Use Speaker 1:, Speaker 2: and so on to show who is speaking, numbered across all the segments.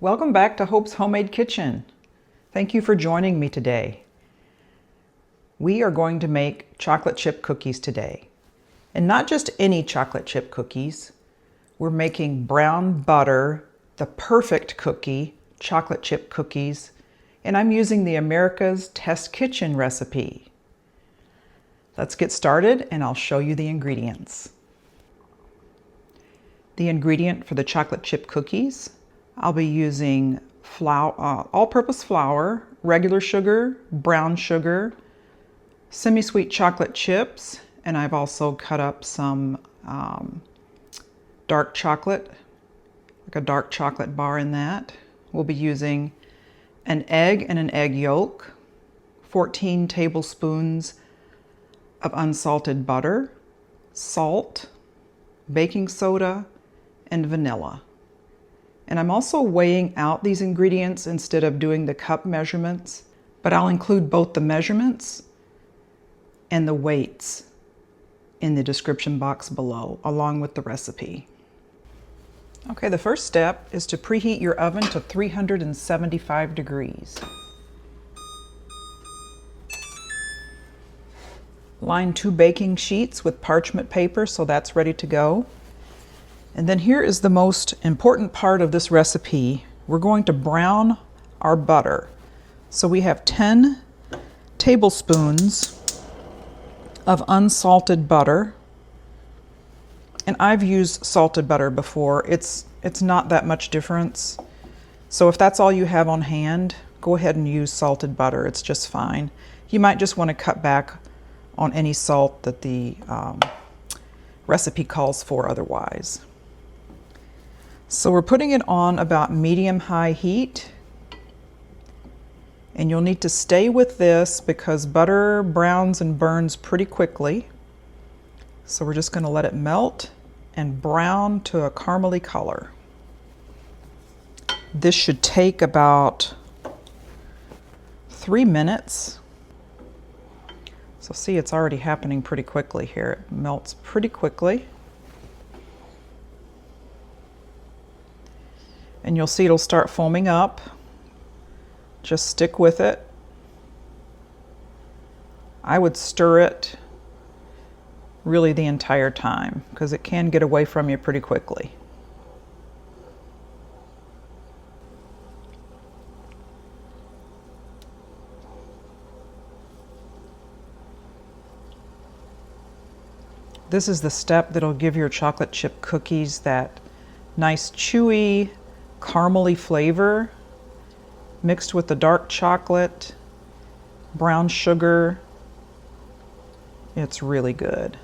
Speaker 1: Welcome back to Hope's Homemade Kitchen. Thank you for joining me today. We are going to make chocolate chip cookies today. And not just any chocolate chip cookies. We're making brown butter, the perfect cookie, chocolate chip cookies, and I'm using the America's Test Kitchen recipe. Let's get started and I'll show you the ingredients. The ingredient for the chocolate chip cookies, I'll be using all-purpose flour, regular sugar, brown sugar, semi-sweet chocolate chips, and I've also cut up some dark chocolate, like a dark chocolate bar in that. We'll be using an egg and an egg yolk, 14 tablespoons of unsalted butter, salt, baking soda, and vanilla. And I'm also weighing out these ingredients instead of doing the cup measurements, but I'll include both the measurements and the weights in the description box below, along with the recipe. Okay, the first step is to preheat your oven to 375 degrees. Line 2 baking sheets with parchment paper, so that's ready to go. And then here is the most important part of this recipe. We're going to brown our butter. So we have 10 tablespoons of unsalted butter. And I've used salted butter before. It's not that much difference. So if that's all you have on hand, go ahead and use salted butter. It's just fine. You might just want to cut back on any salt that the recipe calls for otherwise. So we're putting it on about medium-high heat. And you'll need to stay with this because butter browns and burns pretty quickly. So we're just going to let it melt and brown to a caramely color. This should take about 3 minutes. So see, it's already happening pretty quickly here. It melts pretty quickly. And you'll see it'll start foaming up. Just stick with it. I would stir it really the entire time because it can get away from you pretty quickly. This is the step that'll give your chocolate chip cookies that nice chewy, caramely flavor mixed with the dark chocolate, brown sugar. It's really good.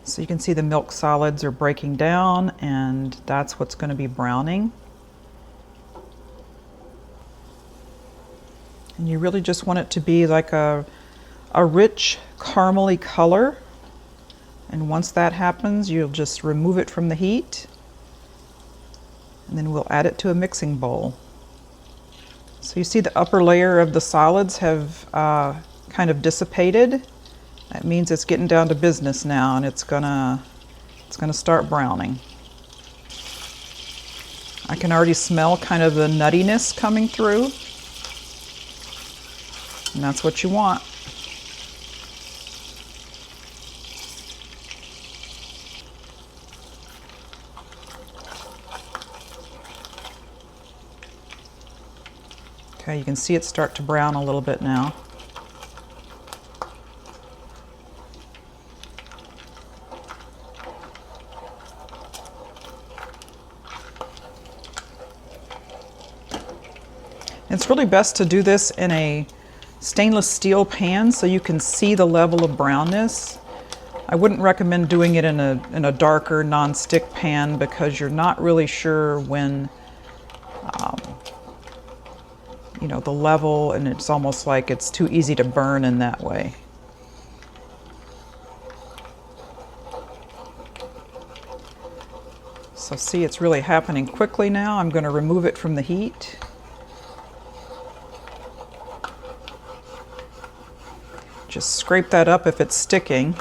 Speaker 1: So you can see the milk solids are breaking down, and that's what's going to be browning. And you really just want it to be like a rich caramely color. And once that happens, you'll just remove it from the heat. And then we'll add it to a mixing bowl. So you see the upper layer of the solids have kind of dissipated. That means it's getting down to business now, and it's gonna start browning. I can already smell kind of the nuttiness coming through. And that's what you want. Okay, you can see it start to brown a little bit now. It's really best to do this in a stainless steel pan so you can see the level of brownness. I wouldn't recommend doing it in a darker non-stick pan because you're not really sure when you know, the level, and it's almost like it's too easy to burn in that way. So see, it's really happening quickly now. I'm going to remove it from the heat. Just scrape that up if it's sticking.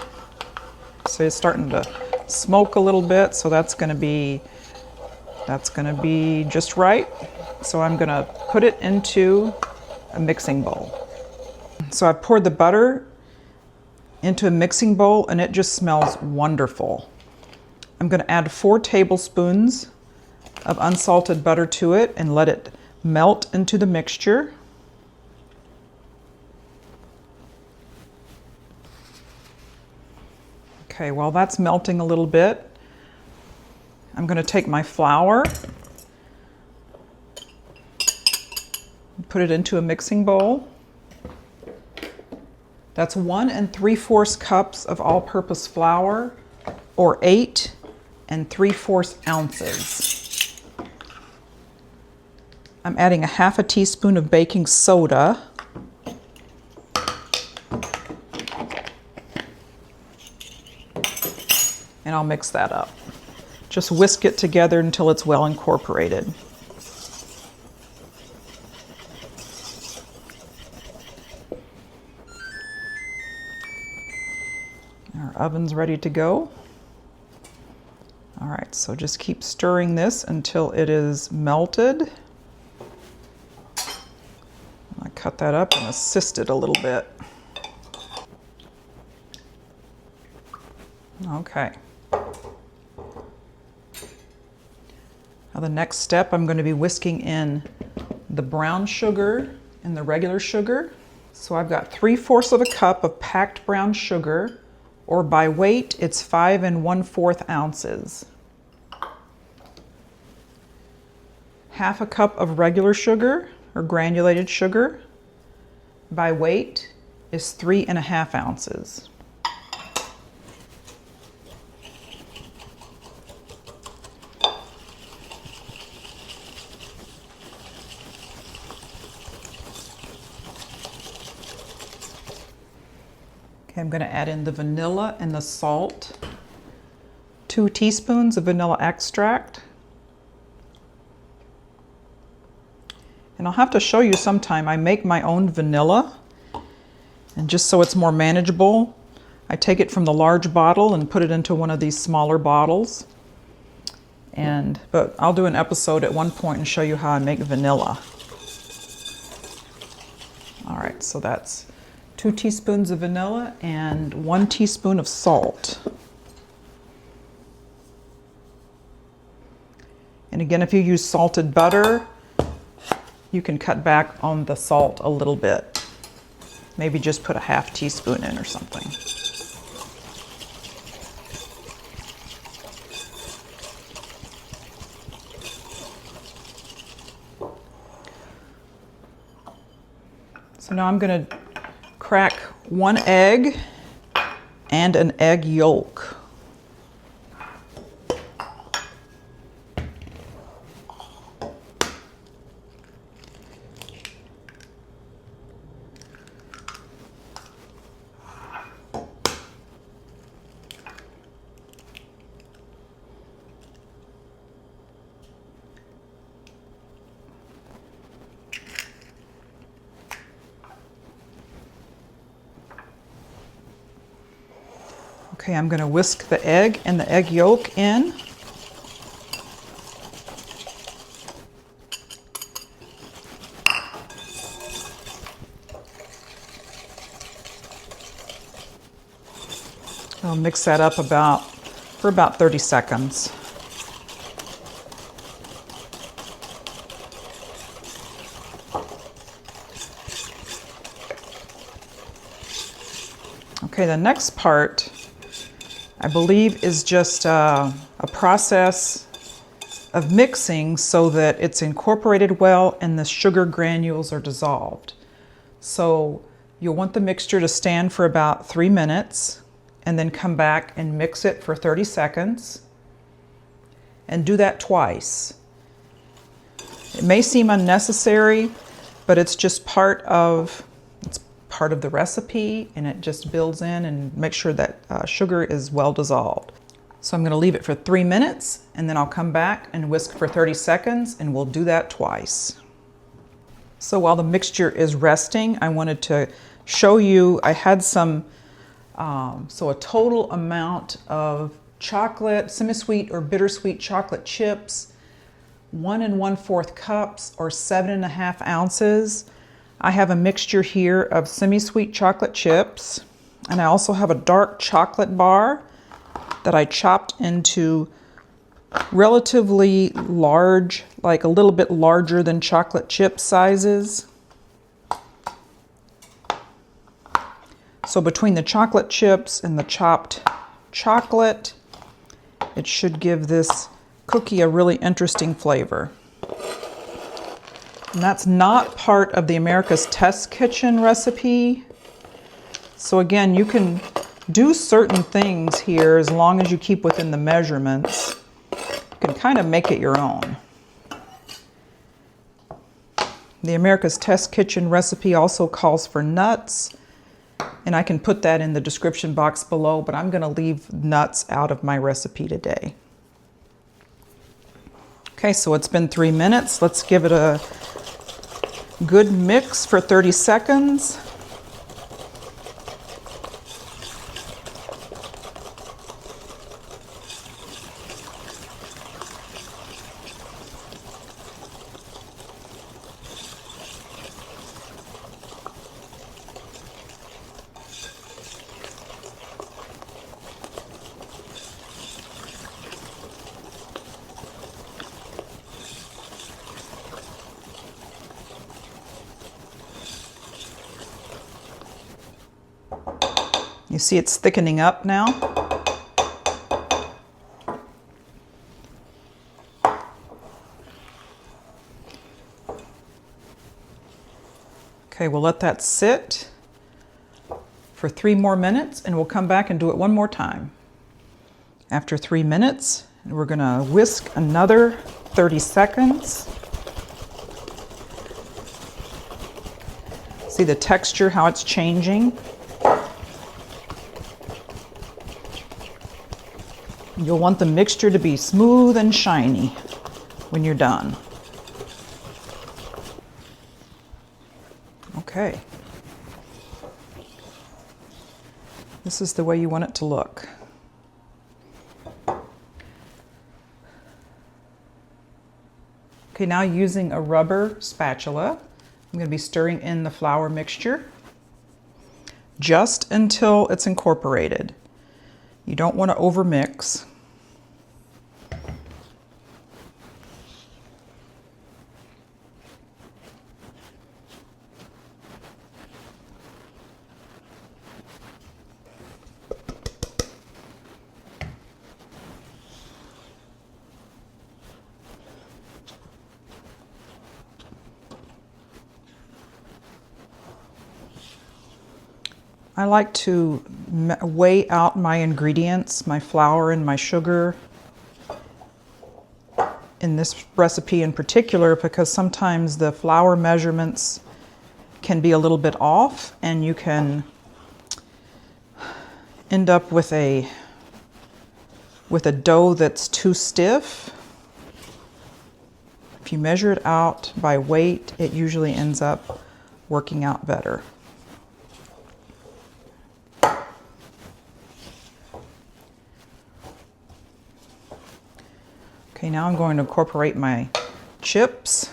Speaker 1: So it's starting to smoke a little bit, so that's gonna be just right. So I'm gonna put it into a mixing bowl. So I poured the butter into a mixing bowl and it just smells wonderful. I'm gonna add 4 tablespoons of unsalted butter to it and let it melt into the mixture. Okay, while that's melting a little bit, I'm going to take my flour, put it into a mixing bowl. That's 1 3/4 cups of all-purpose flour, or 8 3/4 ounces. I'm adding 1/2 teaspoon of baking soda. And I'll mix that up. Just whisk it together until it's well incorporated. Our oven's ready to go. All right, so just keep stirring this until it is melted. I cut that up and assist it a little bit. Okay. Now the next step, I'm going to be whisking in the brown sugar and the regular sugar. So I've got 3/4 cup of packed brown sugar, or by weight, it's 5 1/4 ounces. 1/2 cup of regular sugar, or granulated sugar, by weight is 3 1/2 ounces. Okay, I'm going to add in the vanilla and the salt. 2 teaspoons of vanilla extract. And I'll have to show you sometime. I make my own vanilla, and just so it's more manageable, I take it from the large bottle and put it into one of these smaller bottles. But I'll do an episode at one point and show you how I make vanilla. All right, so that's 2 teaspoons of vanilla and 1 teaspoon of salt. And again, if you use salted butter, you can cut back on the salt a little bit. Maybe just put a 1/2 teaspoon in or something. So now I'm going to crack 1 egg and an egg yolk. Okay, I'm going to whisk the egg and the egg yolk in. I'll mix that up for about 30 seconds. Okay, the next part, I believe, is just a process of mixing so that it's incorporated well and the sugar granules are dissolved. So you'll want the mixture to stand for about 3 minutes and then come back and mix it for 30 seconds and do that twice. It may seem unnecessary, but it's just part of the recipe, and it just builds in and makes sure that sugar is well dissolved. So I'm going to leave it for 3 minutes and then I'll come back and whisk for 30 seconds, and we'll do that twice. So while the mixture is resting, I wanted to show you, I had some So a total amount of chocolate, semi-sweet or bittersweet chocolate chips, 1 1/4 cups or 7½ ounces. I have a mixture here of semi-sweet chocolate chips, and I also have a dark chocolate bar that I chopped into relatively large, like a little bit larger than chocolate chip sizes. So between the chocolate chips and the chopped chocolate, it should give this cookie a really interesting flavor. And that's not part of the America's Test Kitchen recipe. So again, you can do certain things here as long as you keep within the measurements. You can kind of make it your own. The America's Test Kitchen recipe also calls for nuts, and I can put that in the description box below, but I'm going to leave nuts out of my recipe today. Okay, so it's been 3 minutes. Let's give it a good mix for 30 seconds. You see it's thickening up now. Okay, we'll let that sit for 3 more minutes and we'll come back and do it one more time. After 3 minutes, we're gonna whisk another 30 seconds. See the texture, how it's changing? You'll want the mixture to be smooth and shiny when you're done. Okay. This is the way you want it to look. Okay, now using a rubber spatula, I'm going to be stirring in the flour mixture just until it's incorporated. You don't want to overmix. I like to weigh out my ingredients, my flour and my sugar, in this recipe in particular, because sometimes the flour measurements can be a little bit off and you can end up with a dough that's too stiff. If you measure it out by weight, it usually ends up working out better. Okay, now I'm going to incorporate my chips.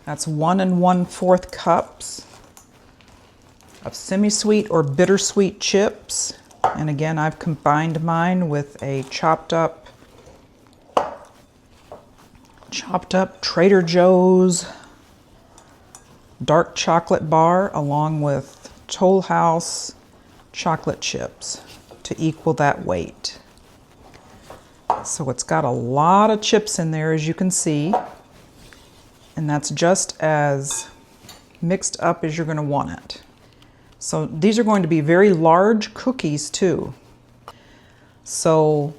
Speaker 1: That's 1 1/4 cups of semi-sweet or bittersweet chips. And again, I've combined mine with a chopped up Trader Joe's dark chocolate bar along with Toll House chocolate chips to equal that weight. So it's got a lot of chips in there, as you can see, and that's just as mixed up as you're going to want it. So these are going to be very large cookies too. So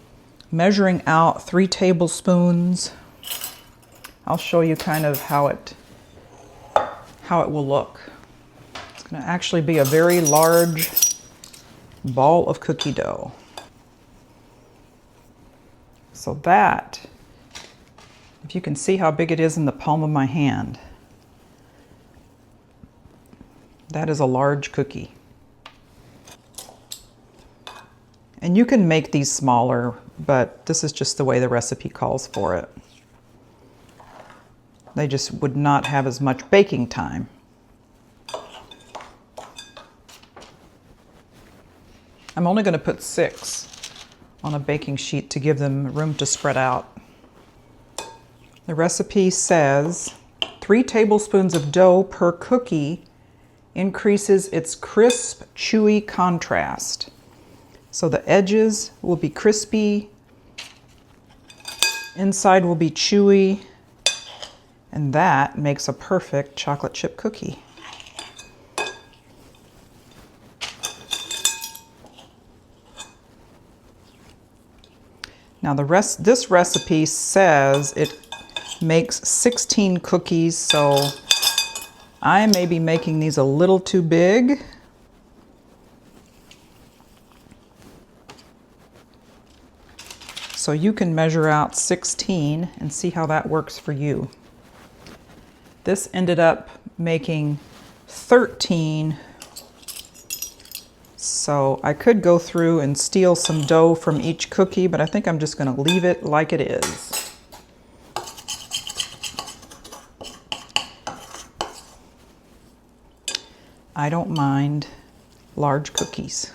Speaker 1: measuring out 3 tablespoons, I'll show you kind of how it will look. It's going to actually be a very large ball of cookie dough. So that If you can see how big it is in the palm of my hand. That is a large cookie. And you can make these smaller, but this is just the way the recipe calls for it. They just would not have as much baking time. I'm only going to put 6 on a baking sheet to give them room to spread out. The recipe says 3 tablespoons of dough per cookie increases its crisp, chewy contrast. So the edges will be crispy, inside will be chewy, and that makes a perfect chocolate chip cookie. Now this recipe says it makes 16 cookies, so I may be making these a little too big. So you can measure out 16 and see how that works for you. This ended up making 13. So I could go through and steal some dough from each cookie, but I think I'm just going to leave it like it is. I don't mind large cookies.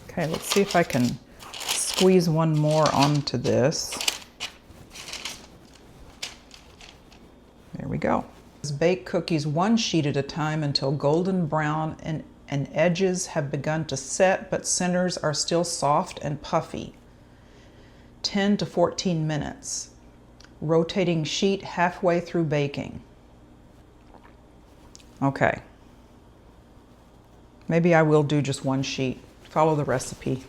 Speaker 1: Okay, let's see if I can squeeze one more onto this. There we go. Bake cookies 1 sheet at a time until golden brown and edges have begun to set, but centers are still soft and puffy. 10 to 14 minutes. Rotating sheet halfway through baking. Okay. Maybe I will do just 1 sheet. Follow the recipe.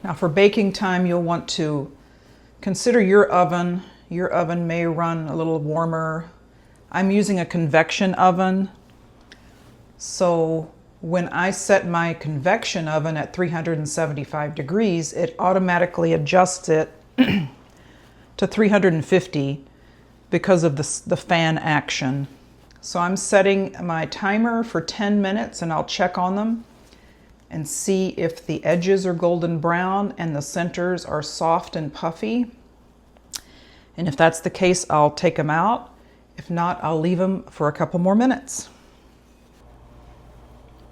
Speaker 1: Now for baking time, you'll want to consider your oven. Your oven may run a little warmer. I'm using a convection oven. So when I set my convection oven at 375 degrees, it automatically adjusts it to 350 because of the fan action. So I'm setting my timer for 10 minutes and I'll check on them and see if the edges are golden brown and the centers are soft and puffy. And if that's the case, I'll take them out. If not, I'll leave them for a couple more minutes.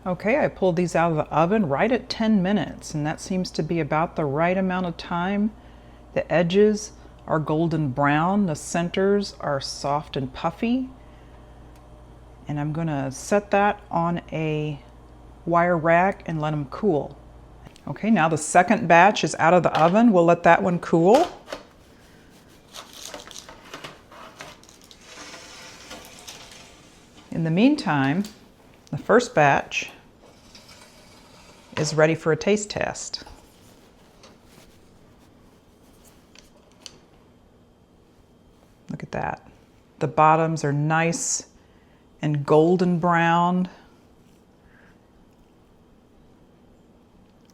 Speaker 1: Okay, I pulled these out of the oven right at 10 minutes, and that seems to be about the right amount of time. The edges are golden brown, the centers are soft and puffy. And I'm gonna set that on a wire rack and let them cool. Okay, now the second batch is out of the oven. We'll let that one cool. In the meantime, the first batch is ready for a taste test. Look at that. The bottoms are nice and golden brown.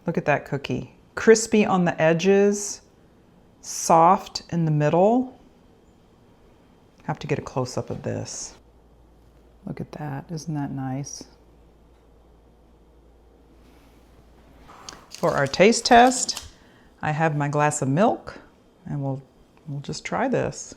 Speaker 1: Look at that cookie. Crispy on the edges, soft in the middle. Have to get a close-up of this. Look at that, isn't that nice? For our taste test, I have my glass of milk, and we'll just try this.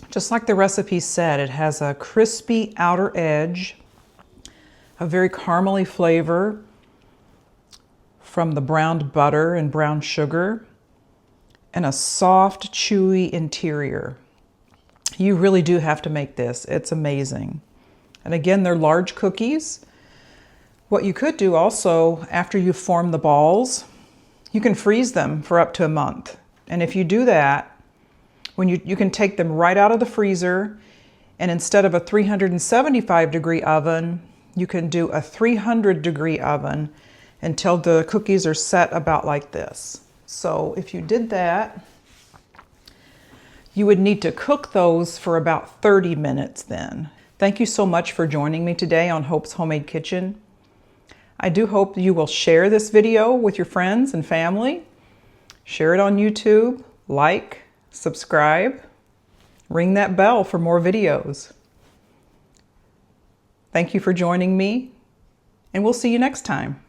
Speaker 1: Just like the recipe said, it has a crispy outer edge, a very caramely flavor from the browned butter and brown sugar, and a soft, chewy interior. You really do have to make this. It's amazing. And again, they're large cookies. What you could do also, after you form the balls, you can freeze them for up to a month. And if you do that, when you can take them right out of the freezer, and instead of a 375 degree oven, you can do a 300 degree oven until the cookies are set about like this. So if you did that, You would need to cook those for about 30 minutes then. Thank you so much for joining me today on Hope's Homemade Kitchen. I do hope you will share this video with your friends and family. Share it on YouTube, like, subscribe, ring that bell for more videos. Thank you for joining me, and we'll see you next time.